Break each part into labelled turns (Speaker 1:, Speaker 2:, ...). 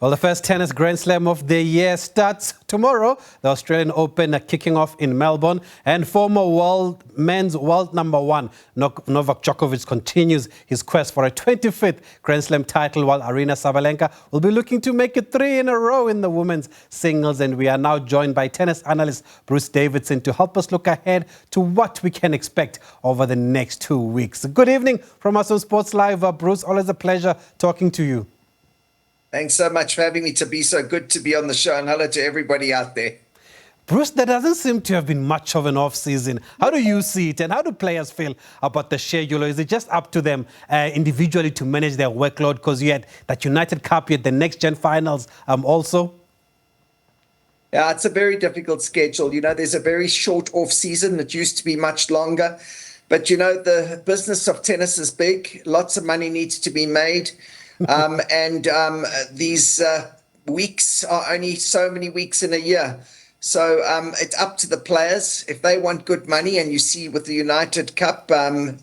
Speaker 1: Well, the first tennis Grand Slam of the year starts tomorrow. The Australian Open are kicking off in Melbourne. And former men's world number one, Novak Djokovic, continues his quest for a 25th Grand Slam title, while Aryna Sabalenka will be looking to make it 3 in a row in the women's singles. And we are now joined by tennis analyst Bruce Davidson to help us look ahead to what we can expect over the next 2 weeks. Good evening from us on Sports Live. Bruce, always a pleasure talking to you.
Speaker 2: Thanks so much for having me, to be so good to be on the show, and hello to everybody out there.
Speaker 1: Bruce, there doesn't seem to have been much of an off-season. How do you see it, and how do players feel about the schedule? Or is it just up to them individually to manage their workload? Because you had that United Cup, you had the next-gen finals also.
Speaker 2: Yeah, it's a very difficult schedule. You know, there's a very short off-season. It used to be much longer. But, you know, the business of tennis is big. Lots of money needs to be made. These weeks are only so many weeks in a year. So it's up to the players. If they want good money, and you see with the United Cup,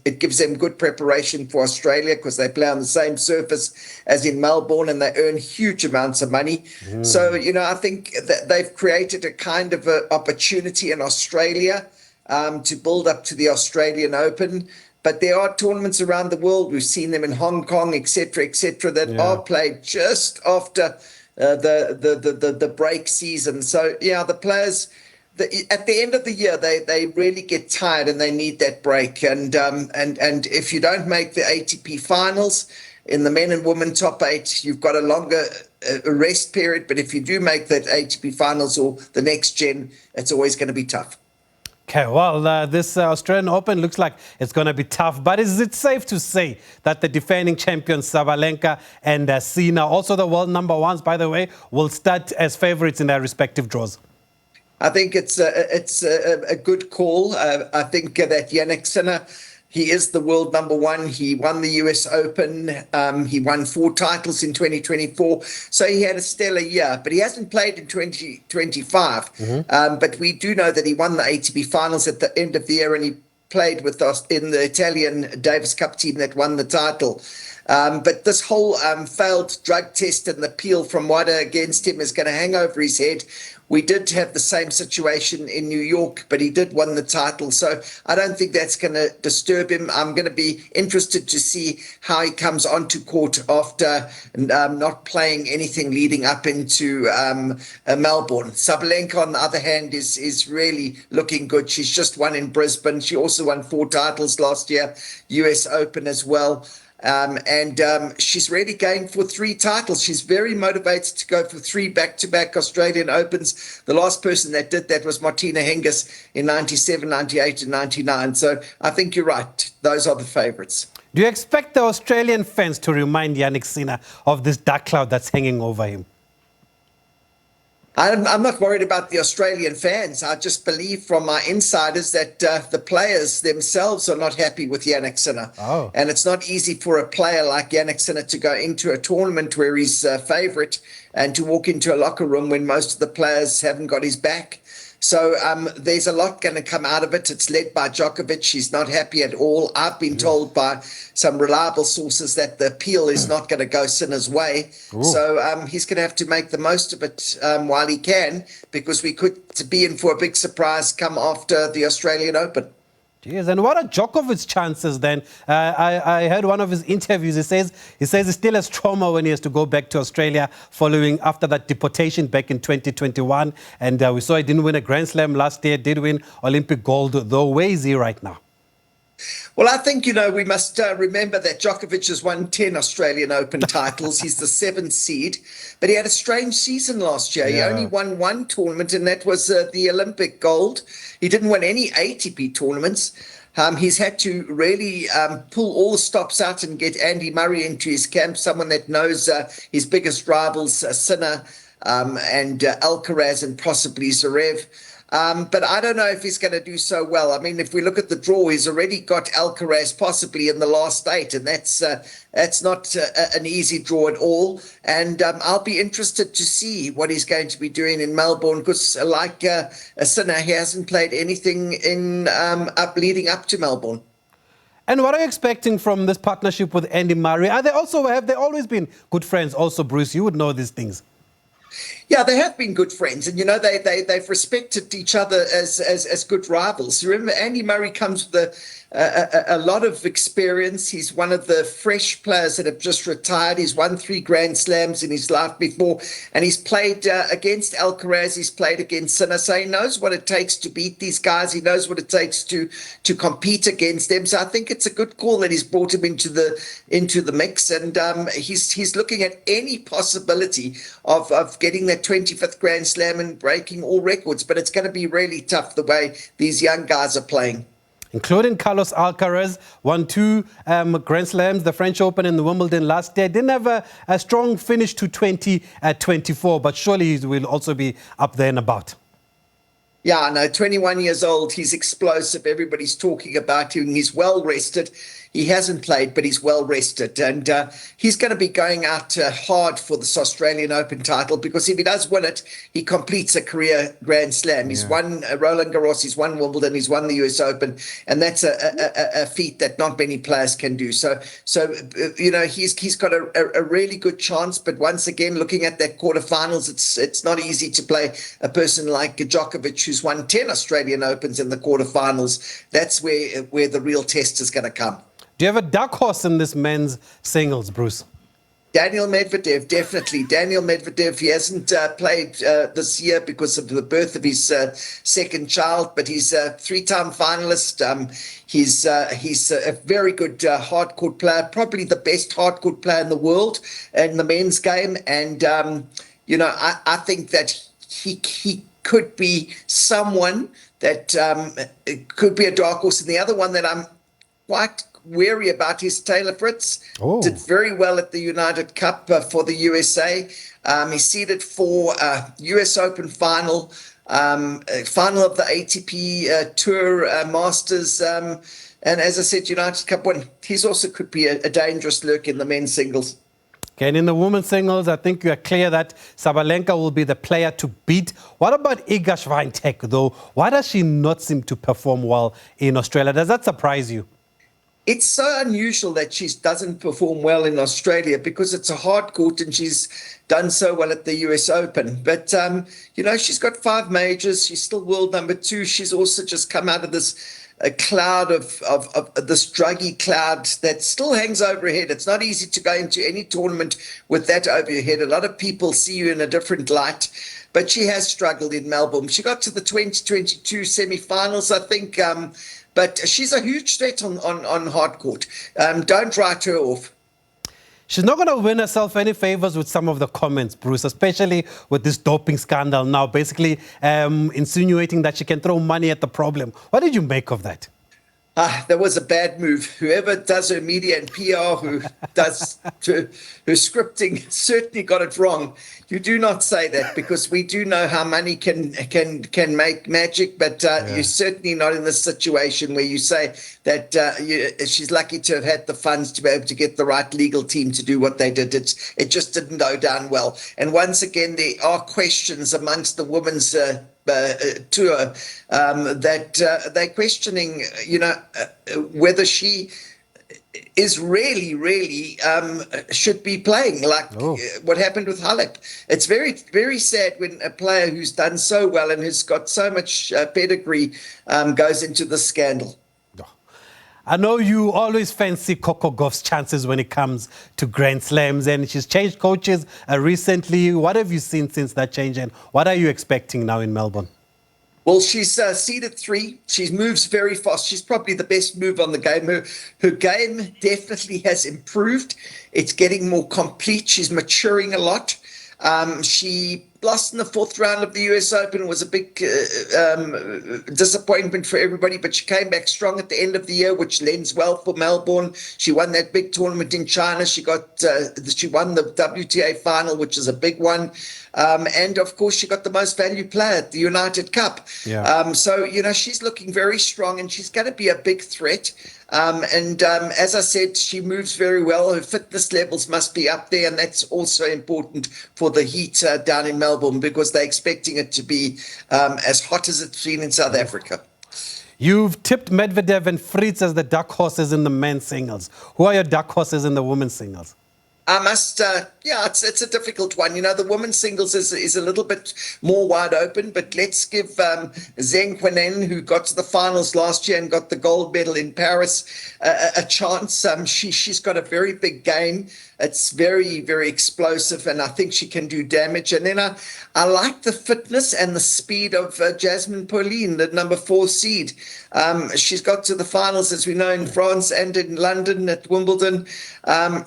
Speaker 2: it gives them good preparation for Australia because they play on the same surface as in Melbourne and they earn huge amounts of money. So, you know, I think that they've created a kind of a opportunity in Australia to build up to the Australian Open. But there are tournaments around the world. We've seen them in Hong Kong, etc., that are played just after the break season. So, yeah, the players, at the end of the year, they really get tired and they need that break. And if you don't make the ATP finals in the men and women top 8, you've got a longer rest period. But if you do make that ATP finals or the next gen, it's always going to be tough.
Speaker 1: Okay, well, this Australian Open looks like it's going to be tough. But is it safe to say that the defending champions, Sabalenka and Sina, also the world number ones, by the way, will start as favourites in their respective draws?
Speaker 2: I think it's a good call. I think that Jannik Sinner, he is the world number one. He won the US Open. He won 4 titles in 2024. So he had a stellar year, but he hasn't played in 2025. But we do know that he won the ATP finals at the end of the year, and he played with us in the Italian Davis Cup team that won the title. But this whole failed drug test and the appeal from WADA against him is going to hang over his head. We did have the same situation in New York, but he did win the title. So I don't think that's going to disturb him. I'm going to be interested to see how he comes onto court after not playing anything leading up into Melbourne. Sabalenka, on the other hand, is really looking good. She's just won in Brisbane. She also won 4 titles last year, US Open as well. She's really going for 3 titles. She's very motivated to go for 3 back-to-back Australian Opens. The last person that did that was Martina Hingis in 97, 98 and 99. So I think you're right. Those are the favourites.
Speaker 1: Do you expect the Australian fans to remind Jannik Sinner of this dark cloud that's hanging over him?
Speaker 2: I'm not worried about the Australian fans. I just believe from my insiders that the players themselves are not happy with Jannik Sinner. And it's not easy for a player like Jannik Sinner to go into a tournament where he's favourite and to walk into a locker room when most of the players haven't got his back. So there's a lot going to come out of it. It's led by Djokovic. He's not happy at all. I've been told by some reliable sources that the appeal is not going to go Sinner's way. So he's going to have to make the most of it while he can, because we could be in for a big surprise come after the Australian Open.
Speaker 1: Jeez, and what are Djokovic's chances then? I heard one of his interviews. He says he still has trauma when he has to go back to Australia following after that deportation back in 2021. And we saw he didn't win a Grand Slam last year, did win Olympic gold, though. Where is he right now?
Speaker 2: Well, I think, you know, we must remember that Djokovic has won 10 Australian Open titles. He's the 7th seed, but he had a strange season last year. He only won 1 tournament, and that was the Olympic gold. He didn't win any ATP tournaments. He's had to really pull all the stops out and get Andy Murray into his camp, someone that knows his biggest rivals, Sinner and Alcaraz and possibly Zverev. But I don't know if he's going to do so well. I mean, if we look at the draw, he's already got Alcaraz possibly in the last 8, and that's not an easy draw at all. And I'll be interested to see what he's going to be doing in Melbourne, because like Sinner, he hasn't played anything in leading up to Melbourne.
Speaker 1: And what are you expecting from this partnership with Andy Murray? Have they always been good friends? Also, Bruce, you would know these things.
Speaker 2: Yeah, they have been good friends, and they've respected each other as good rivals. Remember, Andy Murray comes with a lot of experience. He's one of the fresh players that have just retired. He's won 3 Grand Slams in his life before, and he's played against Alcaraz. He's played against Sinner, so he knows what it takes to beat these guys. He knows what it takes to compete against them. So I think it's a good call that he's brought him into the mix, and he's looking at any possibility of getting that 25th Grand Slam and breaking all records. But it's going to be really tough the way these young guys are playing.
Speaker 1: Including Carlos Alcaraz, won 2 Grand Slams, the French Open and the Wimbledon last year. Didn't have a strong finish to 2024, but surely he will also be up there and about.
Speaker 2: Yeah, no, 21 years old. He's explosive. Everybody's talking about him. He's well rested. He hasn't played, but he's well rested. And he's going to be going out hard for this Australian Open title, because if he does win it, he completes a career Grand Slam. He's won Roland Garros, he's won Wimbledon, he's won the US Open. And that's a feat that not many players can do. So he's got a really good chance. But once again, looking at that quarterfinals, it's not easy to play a person like Djokovic, who's won 10 Australian Opens in the quarterfinals. That's where the real test is going to come.
Speaker 1: Do you have a dark horse in this men's singles, Bruce?
Speaker 2: Daniel Medvedev, definitely. Daniel Medvedev, he hasn't played this year because of the birth of his second child, but he's a 3-time finalist. He's a very good hardcourt player, probably the best hardcourt player in the world in the men's game. And, I think that he could be someone that could be a dark horse. And the other one that I'm quite wary about is Taylor Fritz. Did very well at the United Cup for the USA. He's seeded for US Open final of the ATP Tour Masters. And as I said, United Cup win. He's also could be a dangerous lurk in the men's singles.
Speaker 1: Okay, and in the women's singles, I think you are clear that Sabalenka will be the player to beat. What about Iga Swiatek, though? Why does she not seem to perform well in Australia? Does that surprise you?
Speaker 2: It's so unusual that she doesn't perform well in Australia, because it's a hard court and she's done so well at the US Open. But, she's got 5 majors. She's still world number 2. She's also just come out of this cloud of this druggy cloud that still hangs over her head. It's not easy to go into any tournament with that over your head. A lot of people see you in a different light. But she has struggled in Melbourne. She got to the 2022 semi-finals, I think. But she's a huge threat on hard court. Don't write her off.
Speaker 1: She's not going to win herself any favors with some of the comments, Bruce, especially with this doping scandal now, basically insinuating that she can throw money at the problem. What did you make of that?
Speaker 2: That was a bad move. Whoever does her media and PR, who does her scripting, certainly got it wrong. You do not say that, because we do know how money can make magic, but you're certainly not in this situation where you say that she's lucky to have had the funds to be able to get the right legal team to do what they did. It just didn't go down well. And once again, there are questions amongst the women's tour that they're questioning, whether she is really should be playing, like what happened with Halep. It's very, very sad when a player who's done so well and has got so much pedigree goes into this scandal.
Speaker 1: I know you always fancy Coco Gauff's chances when it comes to Grand Slams, and she's changed coaches recently. What have you seen since that change, and what are you expecting now in Melbourne?
Speaker 2: Well, she's seeded 3. She moves very fast. She's probably the best move on the game. Her game definitely has improved. It's getting more complete. She's maturing a lot. She lost in the 4th round of the US Open. It was a big disappointment for everybody, but she came back strong at the end of the year, which lends well for Melbourne. She won that big tournament in China. She won the WTA final, which is a big one. And of course, she got the most valued player at the United Cup. So, she's looking very strong, and she's going to be a big threat. As I said, she moves very well. Her fitness levels must be up there, and that's also important for the heat down in Melbourne, because they're expecting it to be as hot as it's been in South Africa.
Speaker 1: You've tipped Medvedev and Fritz as the dark horses in the men's singles. Who are your dark horses in the women's singles?
Speaker 2: I must, it's a difficult one. You know, the women's singles is a little bit more wide open, but let's give Zheng Huanen, who got to the finals last year and got the gold medal in Paris, a chance. She's got a very big game. It's very, very explosive, and I think she can do damage. And then I like the fitness and the speed of Jasmine Paulin, the number 4 seed. She's got to the finals, as we know, in France and in London at Wimbledon.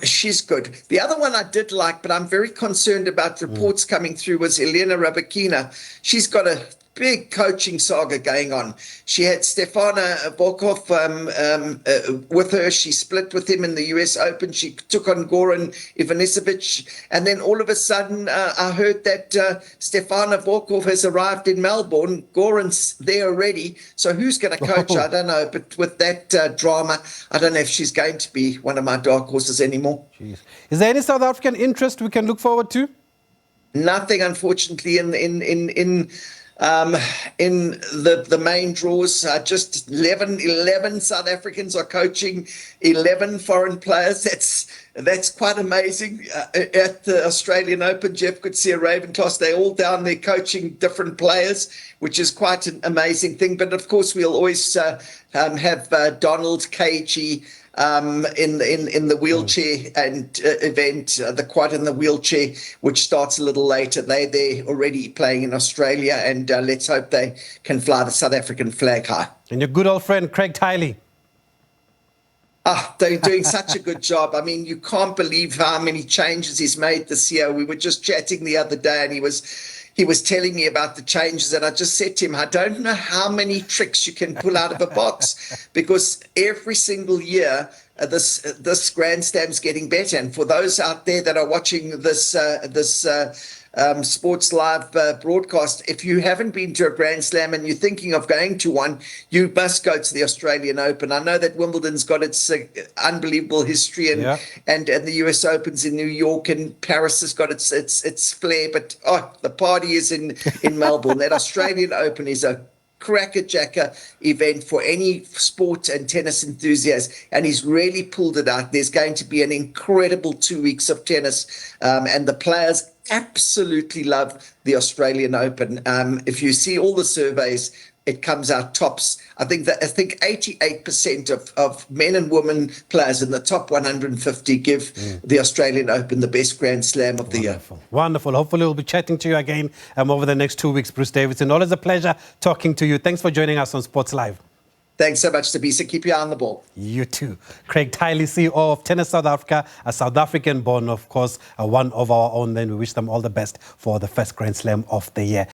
Speaker 2: She's good. The other one I did like, but I'm very concerned about reports coming through, was Elena Rybakina. She's got a big coaching saga going on. She had Stefana Volkov with her. She split with him in the US Open. She took on Goran Ivanisevic. And then all of a sudden, I heard that Stefana Volkov has arrived in Melbourne. Goran's there already. So who's going to coach? I don't know. But with that drama, I don't know if she's going to be one of my dark horses anymore.
Speaker 1: Jeez. Is there any South African interest we can look forward to?
Speaker 2: Nothing, unfortunately, in the main draws. Just 11 South Africans are coaching 11 foreign players. That's quite amazing. At the Australian Open, Jeff could see a Ravenclaw. They're all down there coaching different players, which is quite an amazing thing. But of course, we'll always have Donald KG in the wheelchair and event, the quad in the wheelchair, which starts a little later. They're already playing in Australia, and let's hope they can fly the South African flag high.
Speaker 1: And your good old friend Craig Tiley.
Speaker 2: They're doing such a good job. I mean, you can't believe how many changes he's made this year. We were just chatting the other day, and he was telling me about the changes, and I just said to him, I don't know how many tricks you can pull out of a box, because every single year this Grand Slam's getting better. And for those out there that are watching this Sports Live broadcast, if you haven't been to a Grand Slam and you're thinking of going to one, you must go to the Australian Open. I know that Wimbledon's got its unbelievable history, and the US Open's in New York, and Paris has got its flair, but the party is in Melbourne. That Australian Open is a crackerjacker event for any sport and tennis enthusiast, and he's really pulled it out. There's going to be an incredible 2 weeks of tennis, and the players absolutely love the Australian Open. If you see all the surveys, it comes out tops. I think 88% of men and women players in the top 150 give the Australian Open the best Grand Slam of the year.
Speaker 1: Wonderful. Hopefully we'll be chatting to you again over the next 2 weeks, Bruce Davidson. Always a pleasure talking to you. Thanks for joining us on Sports Live.
Speaker 2: Thanks so much, SABC. Keep your eye on the ball.
Speaker 1: You too. Craig Tiley, CEO of Tennis South Africa, a South African born, of course, one of our own. Then we wish them all the best for the first Grand Slam of the year.